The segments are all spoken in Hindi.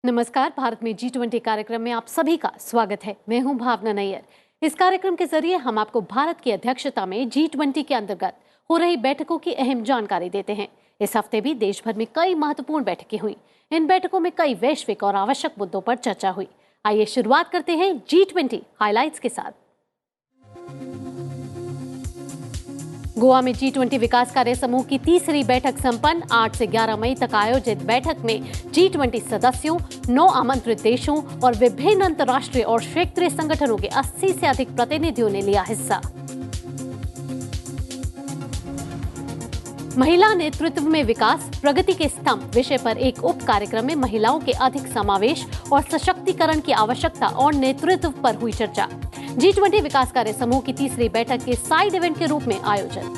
नमस्कार। भारत में G20 कार्यक्रम में आप सभी का स्वागत है। मैं हूं भावना नैयर। इस कार्यक्रम के जरिए हम आपको भारत की अध्यक्षता में G20 के अंतर्गत हो रही बैठकों की अहम जानकारी देते हैं। इस हफ्ते भी देश भर में कई महत्वपूर्ण बैठकें हुई। इन बैठकों में कई वैश्विक और आवश्यक मुद्दों पर चर्चा हुई। आइए शुरुआत करते हैं G20 हाइलाइट्स के साथ। गोवा में G20 विकास कार्य समूह की तीसरी बैठक संपन्न। 8 से 11 मई तक आयोजित बैठक में G20 सदस्यों, 9 आमंत्रित देशों और विभिन्न अंतर्राष्ट्रीय और क्षेत्रीय संगठनों के 80 से अधिक प्रतिनिधियों ने लिया हिस्सा। महिला नेतृत्व में विकास, प्रगति के स्तंभ विषय पर एक उप कार्यक्रम में महिलाओं के अधिक समावेश और सशक्तिकरण की आवश्यकता और नेतृत्व पर हुई चर्चा। G20 विकास कार्य समूह की तीसरी बैठक के साइड इवेंट के रूप में आयोजन।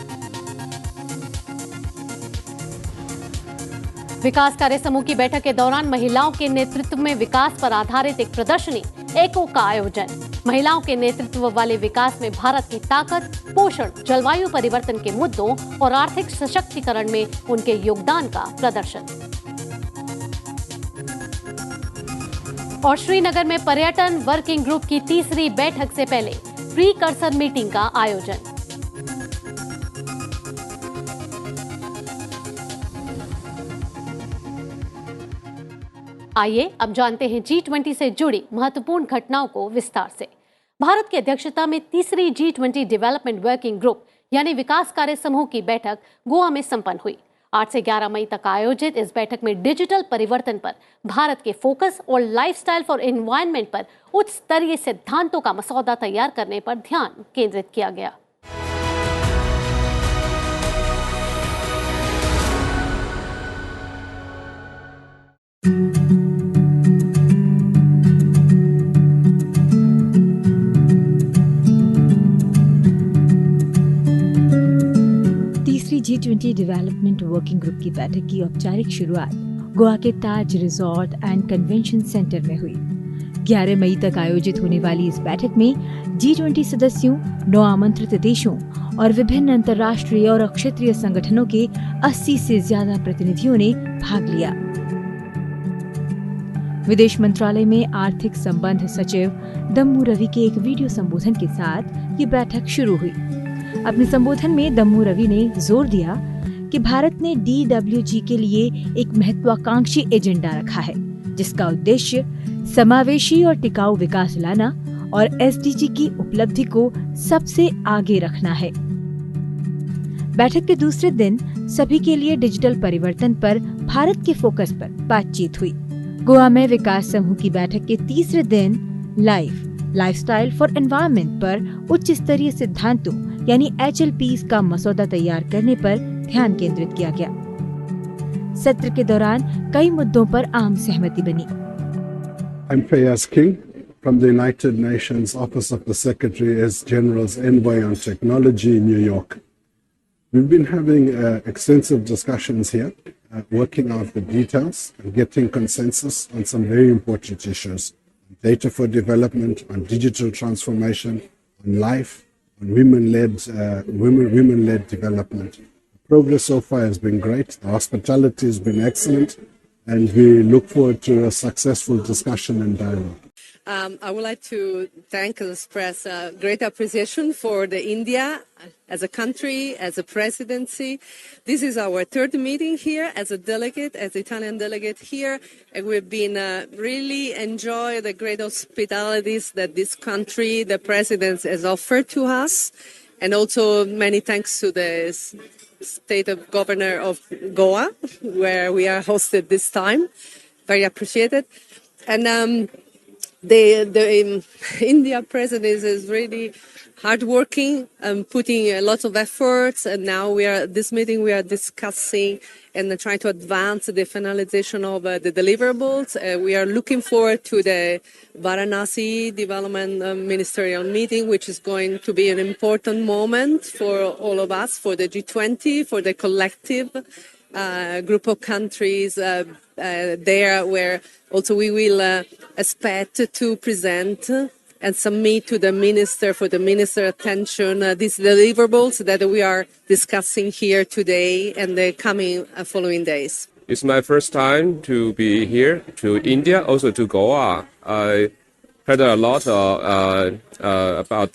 विकास कार्य समूह की बैठक के दौरान महिलाओं के नेतृत्व में विकास पर आधारित एक प्रदर्शनी एको का आयोजन। महिलाओं के नेतृत्व वाले विकास में भारत की ताकत, पोषण, जलवायु परिवर्तन के मुद्दों और आर्थिक सशक्तिकरण में उनके योगदान का प्रदर्शन। और श्रीनगर में पर्यटन वर्किंग ग्रुप की तीसरी बैठक से पहले प्रीकर्सर मीटिंग का आयोजन। आइए अब जानते हैं G20 से जुड़ी महत्वपूर्ण घटनाओं को विस्तार से। भारत की अध्यक्षता में तीसरी G20 डेवलपमेंट वर्किंग ग्रुप यानी विकास कार्य समूह की बैठक गोवा में संपन्न हुई। 8 से 11 मई तक आयोजित इस बैठक में डिजिटल परिवर्तन पर भारत के फोकस और लाइफस्टाइल फॉर एनवायरनमेंट पर उच्च स्तरीय सिद्धांतों का मसौदा तैयार करने पर ध्यान केंद्रित किया गया। G20 डेवलपमेंट वर्किंग ग्रुप की बैठक की औपचारिक शुरुआत गोवा के ताज रिजॉर्ट एंड कन्वेंशन सेंटर में हुई। 11 मई तक आयोजित होने वाली इस बैठक में G20 सदस्यों, 9 आमंत्रित देशों और विभिन्न अंतर्राष्ट्रीय और क्षेत्रीय संगठनों के 80 से ज्यादा प्रतिनिधियों ने भाग लिया। विदेश मंत्रालय में आर्थिक संबंध सचिव दम्मू रवि के एक वीडियो संबोधन के साथ ये बैठक शुरू हुई। अपने संबोधन में दम्मू रवि ने जोर दिया कि भारत ने DWG के लिए एक महत्वाकांक्षी एजेंडा रखा है, जिसका उद्देश्य समावेशी और टिकाऊ विकास लाना और SDG की उपलब्धि को सबसे आगे रखना है। बैठक के दूसरे दिन सभी के लिए डिजिटल परिवर्तन पर भारत के फोकस पर बातचीत हुई। गोवा में विकास समूह की बैठक के तीसरे दिन लाइफस्टाइल फॉर एनवायरनमेंट पर उच्च स्तरीय सिद्धांतों यानी HLPs का मसौदा तैयार करने पर ध्यान केंद्रित किया गया। सत्र के दौरान कई मुद्दों पर आम सहमति बनी। I'm Fayaz King from the United Nations Office of the Secretary General's Envoy on Technology in New York. We've been having extensive discussions here, working out the details and getting consensus on some very important issues: data for development, on digital transformation, on life, on women-led development. Progress so far has been great. The hospitality has been excellent, and we look forward to a successful discussion and dialogue. I would like to thank and express great appreciation for the India as a country, as a presidency. This is our third meeting here as a delegate, as Italian delegate here, and we've been really enjoy the great hospitalities that this country, the president, has offered to us, and also many thanks to the state of governor of Goa, where we are hosted this time. Very appreciated, and. The India president is really hardworking and putting a lot of efforts. And now this meeting we are discussing and trying to advance the finalization of the deliverables. We are looking forward to the Varanasi Development Ministerial Meeting, which is going to be an important moment for all of us, for the G20, for the collective group of countries there, where also we will expect to present and submit to the minister for the minister attention these deliverables that we are discussing here today and the coming following days. It's my first time to be here to India, also to Goa. I heard a lot about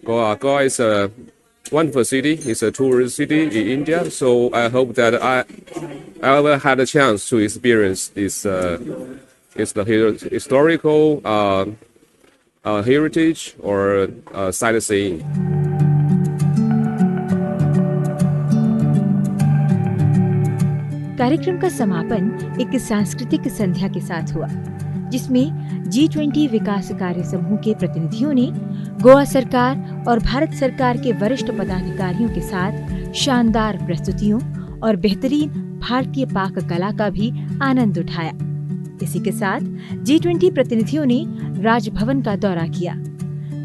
Goa. Goa is a wonderful city. It's a tourist city in India. So I hope that I will have a chance to experience this. It's the historical heritage or sightseeing. कार्यक्रम का समापन एक सांस्कृतिक संध्या के साथ हुआ, जिसमें G20 विकास कार्य समूह के प्रतिनिधियों ने गोवा सरकार और भारत सरकार के वरिष्ठ पदाधिकारियों के साथ शानदार प्रस्तुतियों और बेहतरीन भारतीय पाक कला का भी आनंद उठाया। इसी के साथ G20 प्रतिनिधियों ने राजभवन का दौरा किया।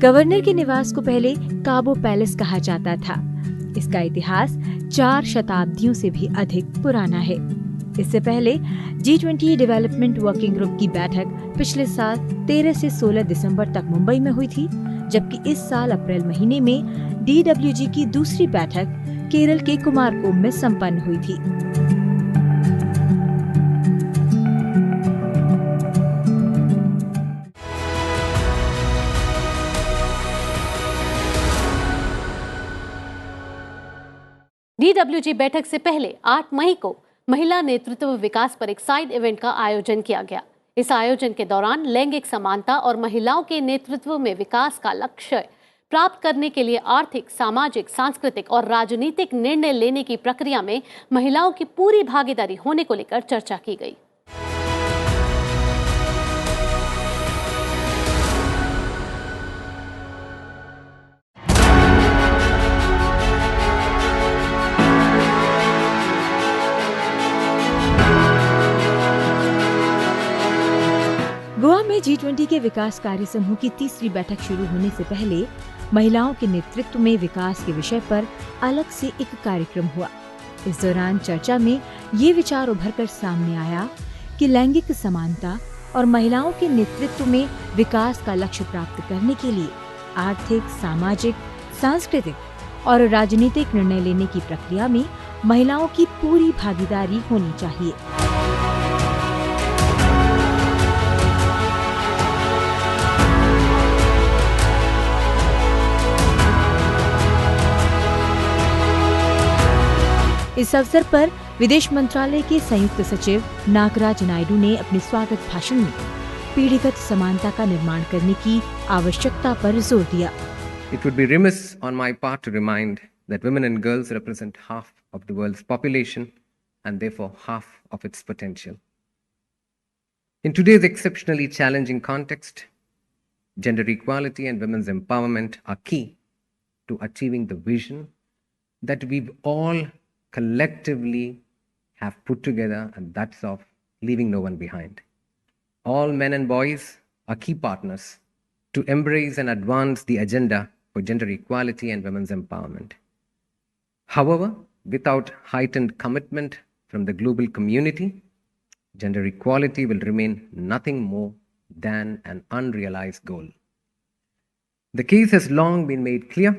गवर्नर के निवास को पहले काबो पैलेस कहा जाता था। इसका इतिहास 4 शताब्दियों से भी अधिक पुराना है। इससे पहले G20 डेवलपमेंट वर्किंग ग्रुप की बैठक पिछले साल 13 से 16 दिसंबर तक मुंबई में हुई थी, जबकि इस साल अप्रैल महीने में DWG की दूसरी बैठक केरल के कुमारकोम में संपन्न हुई थी। DWG बैठक से पहले 8 मई को महिला नेतृत्व विकास पर एक साइड इवेंट का आयोजन किया गया। इस आयोजन के दौरान लैंगिक समानता और महिलाओं के नेतृत्व में विकास का लक्ष्य प्राप्त करने के लिए आर्थिक, सामाजिक, सांस्कृतिक और राजनीतिक निर्णय लेने की प्रक्रिया में महिलाओं की पूरी भागीदारी होने को लेकर चर्चा की गई। गोवा में G20 के विकास कार्य समूह की तीसरी बैठक शुरू होने से पहले महिलाओं के नेतृत्व में विकास के विषय पर अलग से एक कार्यक्रम हुआ। इस दौरान चर्चा में ये विचार उभरकर सामने आया कि लैंगिक समानता और महिलाओं के नेतृत्व में विकास का लक्ष्य प्राप्त करने के लिए आर्थिक, सामाजिक, सांस्कृतिक और राजनीतिक निर्णय लेने की प्रक्रिया में महिलाओं की पूरी भागीदारी होनी चाहिए। इस अवसर पर विदेश मंत्रालय के संयुक्त सचिव नागराज नायडू ने अपने स्वागत भाषण में पीढ़ीगत समानता का निर्माण करने की आवश्यकता पर जोर दिया। It would be remiss on my part to remind that women and girls represent half of the world's population and therefore half of its potential. In today's exceptionally challenging context, gender equality and women's empowerment are key to achieving the vision that we've all collectively have put together, and that's of leaving no one behind. All men and boys are key partners to embrace and advance the agenda for gender equality and women's empowerment. However, without heightened commitment from the global community, gender equality will remain nothing more than an unrealized goal. The case has long been made clear.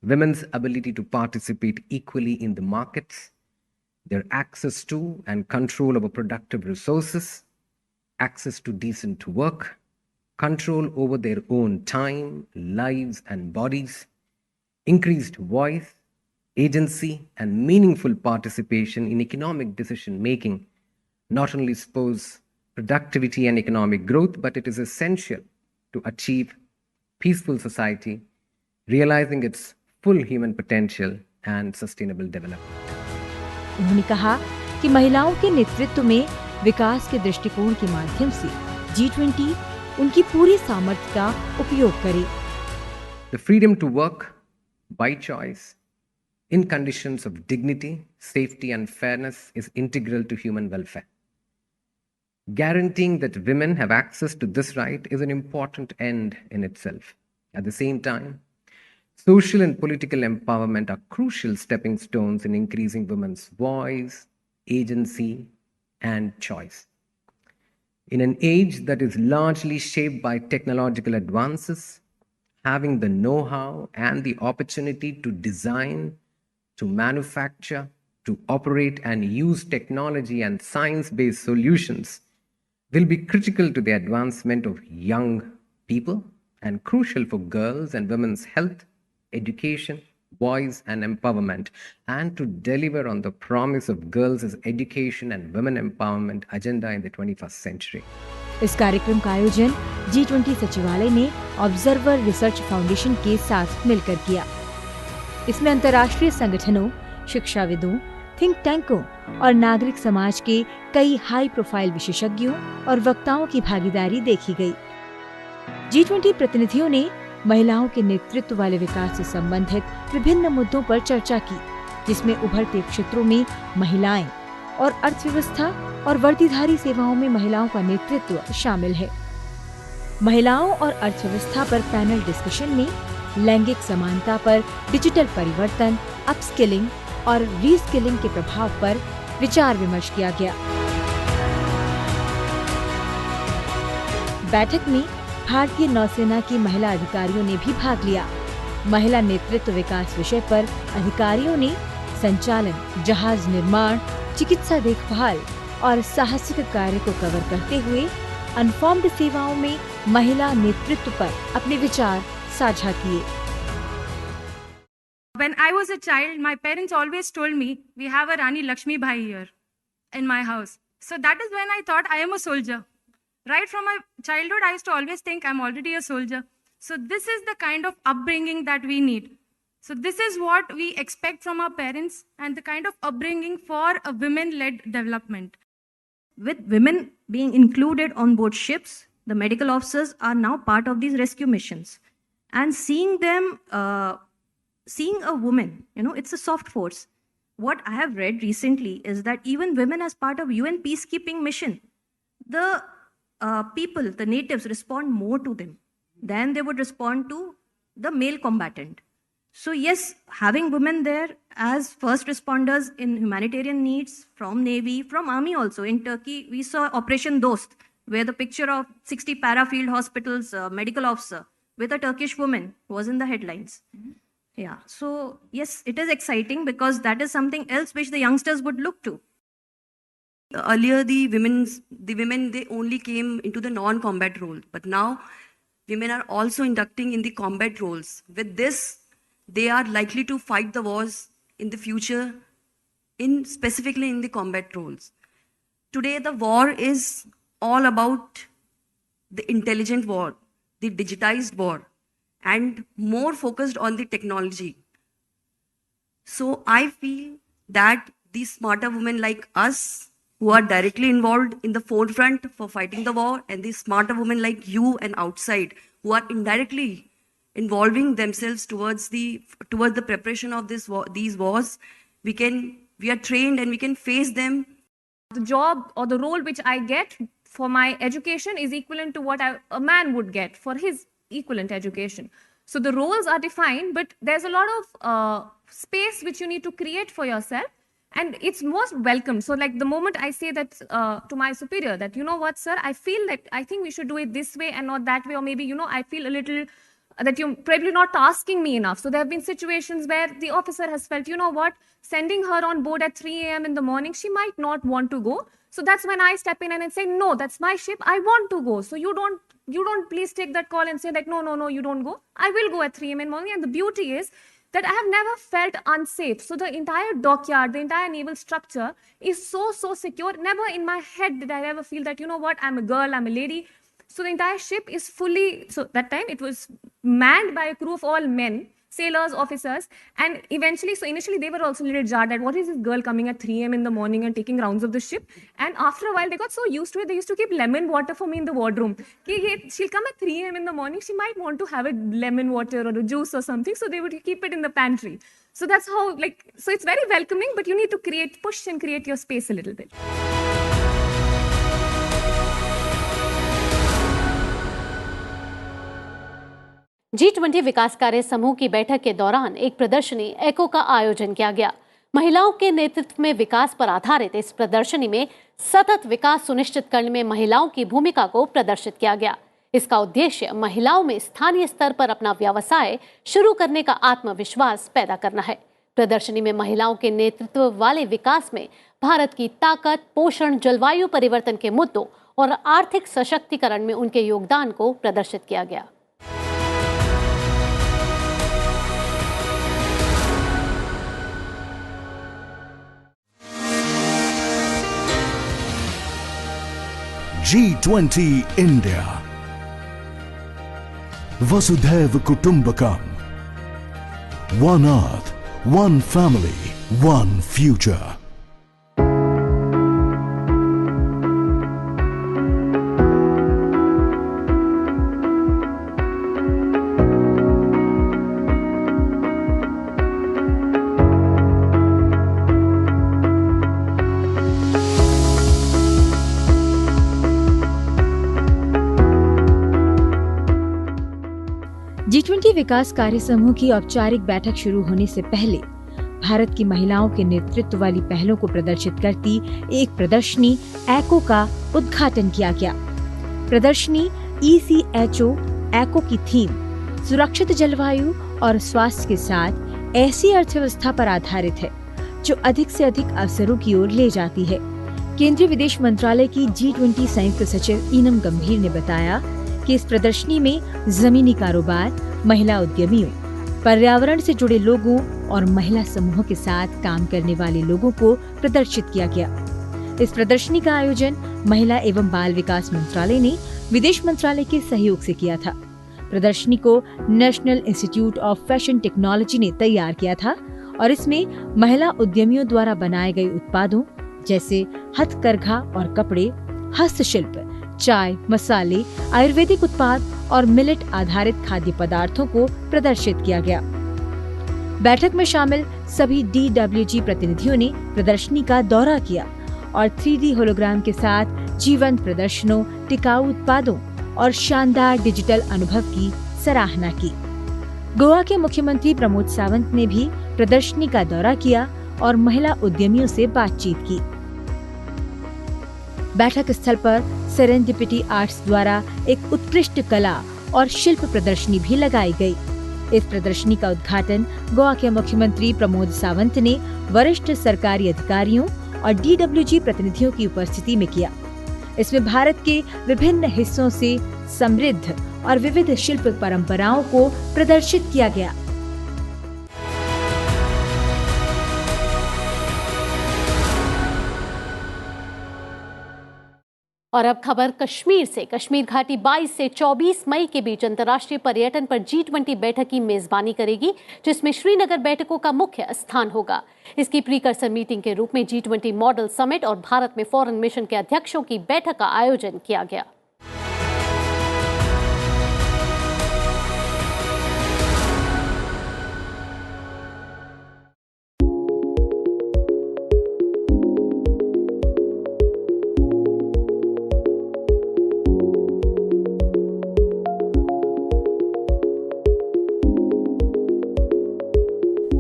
Women's ability to participate equally in the markets, their access to and control over productive resources, access to decent work, control over their own time, lives, and bodies, increased voice, agency, and meaningful participation in economic decision making not only spurs productivity and economic growth, but it is essential to achieve peaceful society, realizing its full human potential and sustainable development. उन्होंने कहा कि महिलाओं के नेतृत्व में विकास के दृष्टिकोण के माध्यम से G20 उनकी पूरी सामर्थ्य का उपयोग करे। The freedom to work by choice in conditions of dignity, safety, and fairness is integral to human welfare. Guaranteeing that women have access to this right is an important end in itself. At the same time, social and political empowerment are crucial stepping stones in increasing women's voice, agency, and choice. In an age that is largely shaped by technological advances, having the know-how and the opportunity to design, to manufacture, to operate and use technology and science-based solutions will be critical to the advancement of young people and crucial for girls and women's health, education, voice and empowerment, and to deliver on the promise of girls' education and women empowerment agenda in the 21st century. इस कार्यक्रम का आयोजन G20 सचिवालय ने ऑब्जर्वर रिसर्च फाउंडेशन के साथ मिलकर किया। इसमें अंतर्राष्ट्रीय संगठनों, शिक्षाविदों, थिंक टैंकों और नागरिक समाज के कई हाई प्रोफाइल विशेषज्ञों और वक्ताओं की भागीदारी देखी गई। G20 प्रतिनिधियों ने महिलाओं के नेतृत्व वाले विकास से संबंधित विभिन्न मुद्दों पर चर्चा की, जिसमें उभरते क्षेत्रों में महिलाएं और अर्थव्यवस्था और वर्दीधारी सेवाओं में महिलाओं का नेतृत्व शामिल है। महिलाओं और अर्थव्यवस्था पर पैनल डिस्कशन में लैंगिक समानता पर डिजिटल परिवर्तन, अपस्किलिंग और रीस्किलिंग के प्रभाव पर विचार विमर्श किया गया। बैठक में भारतीय नौसेना की महिला अधिकारियों ने भी भाग लिया। महिला नेतृत्व विकास विषय पर अधिकारियों ने संचालन, जहाज निर्माण, चिकित्सा देखभाल और साहसिक कार्य को कवर करते हुए अनफॉर्म्ड सेवाओं में महिला नेतृत्व पर अपने विचार साझा किए। When I was a child, my parents always told me, we have a Rani Lakshmi Bai here in my house. So that is when I thought I am a soldier. Right from my childhood, I used to always think I'm already a soldier. So this is the kind of upbringing that we need. So this is what we expect from our parents and the kind of upbringing for a women-led development. With women being included on board ships, the medical officers are now part of these rescue missions. And seeing them, seeing a woman, it's a soft force. What I have read recently is that even women as part of UN peacekeeping mission, the people, the natives respond more to them than they would respond to the male combatant. So yes, having women there as first responders in humanitarian needs from Navy, from Army also. In Turkey, we saw Operation Dost, where the picture of 60 para-field hospitals medical officer with a Turkish woman was in the headlines. Yeah, so yes, it is exciting because that is something else which the youngsters would look to. Earlier, the women, they only came into the non-combat role, but now women are also inducting in the combat roles. With this, they are likely to fight the wars in the future, specifically in the combat roles. Today, the war is all about the intelligent war, the digitized war, and more focused on the technology. So I feel that these smarter women like us, who are directly involved in the forefront for fighting the war, and these smarter women like you and outside, who are indirectly involving themselves towards the preparation of these wars, we are trained and we can face them. The job or the role which I get for my education is equivalent to what a man would get for his equivalent education. So the roles are defined, but there's a lot of space which you need to create for yourself, and it's most welcome. So like the moment I say that to my superior that, you know what, sir, I think we should do it this way and not that way, or maybe, I feel a little that you're probably not asking me enough. So there have been situations where the officer has felt, you know what, sending her on board at 3 a.m. in the morning, she might not want to go. So that's when I step in and I say, no, that's my ship, I want to go. So you don't please take that call and say that, no, you don't go. I will go at 3 a.m. in the morning. And the beauty is that I have never felt unsafe. So the entire dockyard, the entire naval structure is so secure. Never in my head did I ever feel that, you know what, I'm a girl, I'm a lady. So the entire ship is fully, so that time it was manned by a crew of all men, sailors, officers, and eventually, so initially they were also a little jarred at what is this girl coming at 3 a.m. in the morning and taking rounds of the ship. And after a while, they got so used to it, they used to keep lemon water for me in the wardroom. She'll come at 3 a.m. in the morning, she might want to have a lemon water or a juice or something, so they would keep it in the pantry. So that's how, so it's very welcoming, but you need to push and create your space a little bit. G20 विकास कार्य समूह की बैठक के दौरान एक प्रदर्शनी एको का आयोजन किया गया। महिलाओं के नेतृत्व में विकास पर आधारित इस प्रदर्शनी में सतत विकास सुनिश्चित करने में महिलाओं की भूमिका को प्रदर्शित किया गया। इसका उद्देश्य महिलाओं में स्थानीय स्तर पर अपना व्यवसाय शुरू करने का आत्मविश्वास पैदा करना है। प्रदर्शनी में महिलाओं के नेतृत्व वाले विकास में भारत की ताकत, पोषण, जलवायु परिवर्तन के मुद्दों और आर्थिक सशक्तिकरण में उनके योगदान को प्रदर्शित किया गया। G20 India Vasudhaiva Kutumbakam One Earth, One Family, One Future. G20 विकास कार्य समूह की औपचारिक बैठक शुरू होने से पहले भारत की महिलाओं के नेतृत्व वाली पहलों को प्रदर्शित करती एक प्रदर्शनी एको का उद्घाटन किया गया। प्रदर्शनी ECHO एको की थीम सुरक्षित जलवायु और स्वास्थ्य के साथ ऐसी अर्थव्यवस्था पर आधारित है जो अधिक से अधिक अवसरों की ओर ले जाती है। केंद्रीय विदेश मंत्रालय की G20 संयुक्त सचिव ईनम गंभीर ने बताया कि इस प्रदर्शनी में जमीनी कारोबार, महिला उद्यमियों, पर्यावरण से जुड़े लोगों और महिला समूहों के साथ काम करने वाले लोगों को प्रदर्शित किया गया। इस प्रदर्शनी का आयोजन महिला एवं बाल विकास मंत्रालय ने विदेश मंत्रालय के सहयोग से किया था। प्रदर्शनी को national institute of fashion technology ने तैयार किया था और इसमें महिला उद्यमियों द्वारा बनाए गए उत्पादों जैसे हथकरघा और कपड़े, हस्तशिल्प, चाय, मसाले, आयुर्वेदिक उत्पाद और मिलेट आधारित खाद्य पदार्थों को प्रदर्शित किया गया। बैठक में शामिल सभी DWG प्रतिनिधियों ने प्रदर्शनी का दौरा किया और 3D होलोग्राम के साथ जीवंत प्रदर्शनों, टिकाऊ उत्पादों और शानदार डिजिटल अनुभव की सराहना की। गोवा के मुख्यमंत्री प्रमोद सावंत ने भी प्रदर्शनी का दौरा किया और महिला उद्यमियों से बातचीत की। बैठक स्थल पर सेरेंडिपिटी आर्ट्स द्वारा एक उत्कृष्ट कला और शिल्प प्रदर्शनी भी लगाई गई। इस प्रदर्शनी का उद्घाटन गोवा के मुख्यमंत्री प्रमोद सावंत ने वरिष्ठ सरकारी अधिकारियों और DWG प्रतिनिधियों की उपस्थिति में किया। इसमें भारत के विभिन्न हिस्सों से समृद्ध और विविध शिल्प परंपराओं को प्रदर्शित किया गया। और अब खबर कश्मीर से। कश्मीर घाटी 22 से 24 मई के बीच अंतर्राष्ट्रीय पर्यटन पर G20 बैठक की मेजबानी करेगी, जिसमें श्रीनगर बैठकों का मुख्य स्थान होगा। इसकी प्रीकर्सर मीटिंग के रूप में G20 मॉडल समिट और भारत में फॉरेन मिशन के अध्यक्षों की बैठक का आयोजन किया गया।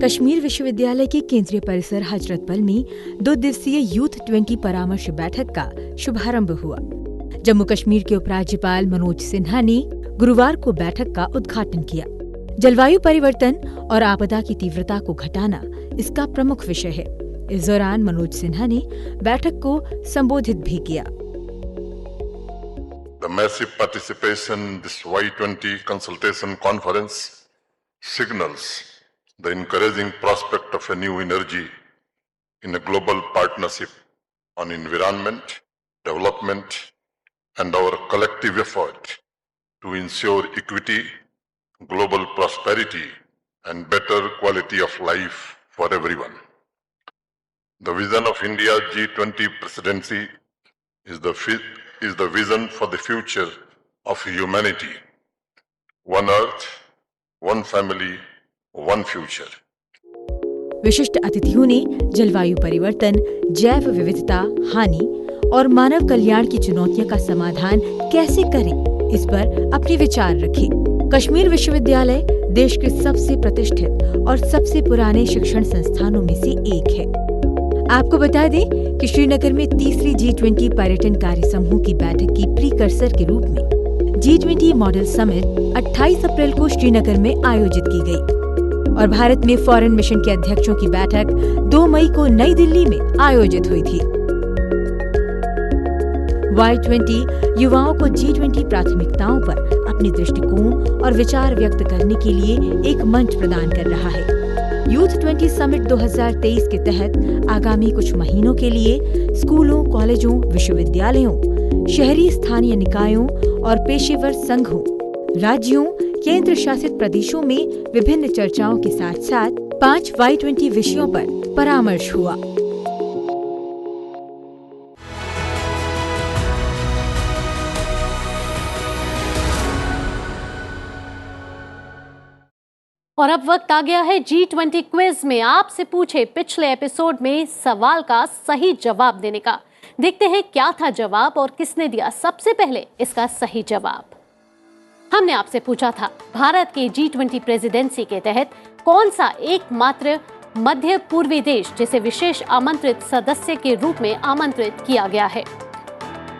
कश्मीर विश्वविद्यालय के केंद्रीय परिसर हजरतबल में 2 दिवसीय यूथ 20 परामर्श बैठक का शुभारंभ हुआ। जम्मू कश्मीर के उपराज्यपाल मनोज सिन्हा ने गुरुवार को बैठक का उद्घाटन किया। जलवायु परिवर्तन और आपदा की तीव्रता को घटाना इसका प्रमुख विषय है। इस दौरान मनोज सिन्हा ने बैठक को संबोधित भी किया। The massive participation in this Y20 consultation conference signals the encouraging prospect of a new energy in a global partnership on environment, development, and our collective effort to ensure equity, global prosperity, and better quality of life for everyone. The vision of India's G20 presidency is the vision for the future of humanity. One Earth, one family, one future. विशिष्ट अतिथियों ने जलवायु परिवर्तन, जैव विविधता, हानि और मानव कल्याण की चुनौतियों का समाधान कैसे करें, इस पर अपने विचार रखे। कश्मीर विश्वविद्यालय देश के सबसे प्रतिष्ठित और सबसे पुराने शिक्षण संस्थानों में से एक है। आपको बता दें कि श्रीनगर में तीसरी G20 पर्यटन कार्य समूह की बैठक की प्रीकर्सर के रूप में G20 मॉडल समिट 28 अप्रैल को श्रीनगर में आयोजित की गई। और भारत में फॉरेन मिशन के अध्यक्षों की बैठक 2 मई को नई दिल्ली में आयोजित हुई थी। Y20 युवाओं को G20 प्राथमिकताओं पर अपने दृष्टिकोण और विचार व्यक्त करने के लिए एक मंच प्रदान कर रहा है। यूथ 20 समिट 2023 के तहत आगामी कुछ महीनों के लिए स्कूलों, कॉलेजों, विश्वविद्यालयों, शहरी स्थानीय निकायों और पेशेवर संघों, राज्यों, केंद्र शासित प्रदेशों में विभिन्न चर्चाओं के साथ साथ 5 Y20 विषयों पर परामर्श हुआ। और अब वक्त आ गया है G20 क्विज में आपसे पूछे पिछले एपिसोड में सवाल का सही जवाब देने का। देखते हैं क्या था जवाब और किसने दिया सबसे पहले इसका सही जवाब। हमने आपसे पूछा था भारत के G20 प्रेसिडेंसी के तहत कौन सा एकमात्र मध्य पूर्वी देश जिसे विशेष आमंत्रित सदस्य के रूप में आमंत्रित किया गया है।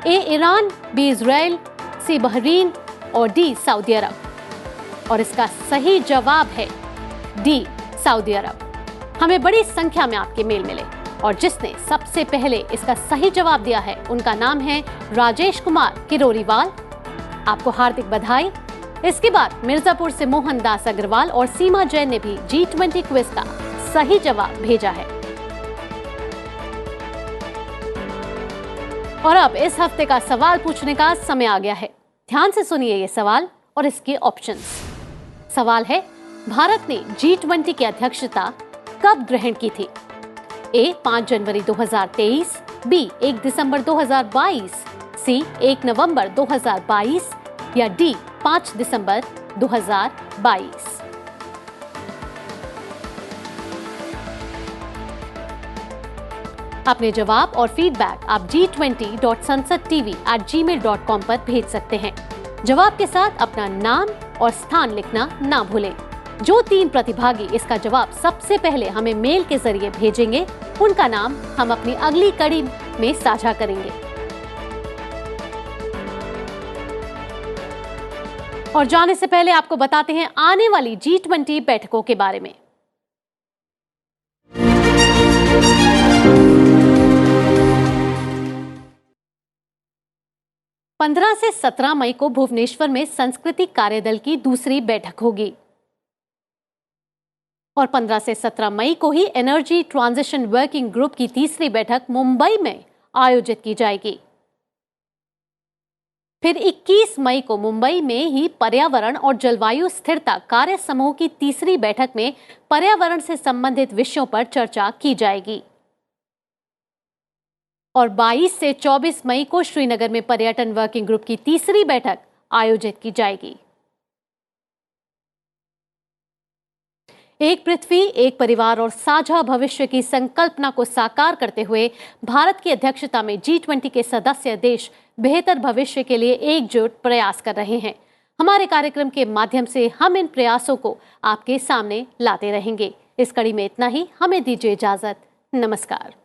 ए ईरान, बी इजराइल, सी बहरीन और डी सऊदी अरब। और इसका सही जवाब है डी सऊदी अरब। हमें बड़ी संख्या में आपके मेल मिले और जिसने सबसे पहले इसका सही जवाब दिया है उनका नाम है राजेश कुमार किरोरीवाल। आपको हार्दिक बधाई। इसके बाद मिर्जापुर से मोहन दास अग्रवाल और सीमा जैन ने भी G20 क्विज का सही जवाब भेजा है। और अब इस हफ्ते का सवाल पूछने का समय आ गया है। ध्यान से सुनिए ये सवाल और इसके ऑप्शंस। सवाल है, भारत ने G20 की अध्यक्षता कब ग्रहण की थी? ए 5 जनवरी 2023, बी 1 दिसंबर 2022, सी 1 नवंबर 2022 या डी 5 दिसंबर 2022। अपने जवाब और फीडबैक आप g20.sansadtv@gmail.com पर भेज सकते हैं। जवाब के साथ अपना नाम और स्थान लिखना ना भूलें। जो 3 प्रतिभागी इसका जवाब सबसे पहले हमें मेल के जरिए भेजेंगे उनका नाम हम अपनी अगली कड़ी में साझा करेंगे। और जाने से पहले आपको बताते हैं आने वाली G20 बैठकों के बारे में। 15 से 17 मई को भुवनेश्वर में सांस्कृतिक कार्यदल की दूसरी बैठक होगी और 15 से 17 मई को ही एनर्जी ट्रांजिशन वर्किंग ग्रुप की तीसरी बैठक मुंबई में आयोजित की जाएगी। फिर 21 मई को मुंबई में ही पर्यावरण और जलवायु स्थिरता कार्य समूह की तीसरी बैठक में पर्यावरण से संबंधित विषयों पर चर्चा की जाएगी। और 22 से 24 मई को श्रीनगर में पर्यटन वर्किंग ग्रुप की तीसरी बैठक आयोजित की जाएगी। एक पृथ्वी, एक परिवार और साझा भविष्य की संकल्पना को साकार करते हुए भारत की अध्यक्षता में G20 के सदस्य देश बेहतर भविष्य के लिए एकजुट प्रयास कर रहे हैं। हमारे कार्यक्रम के माध्यम से हम इन प्रयासों को आपके सामने लाते रहेंगे। इस कड़ी में इतना ही। हमें दीजिए इजाजत। नमस्कार।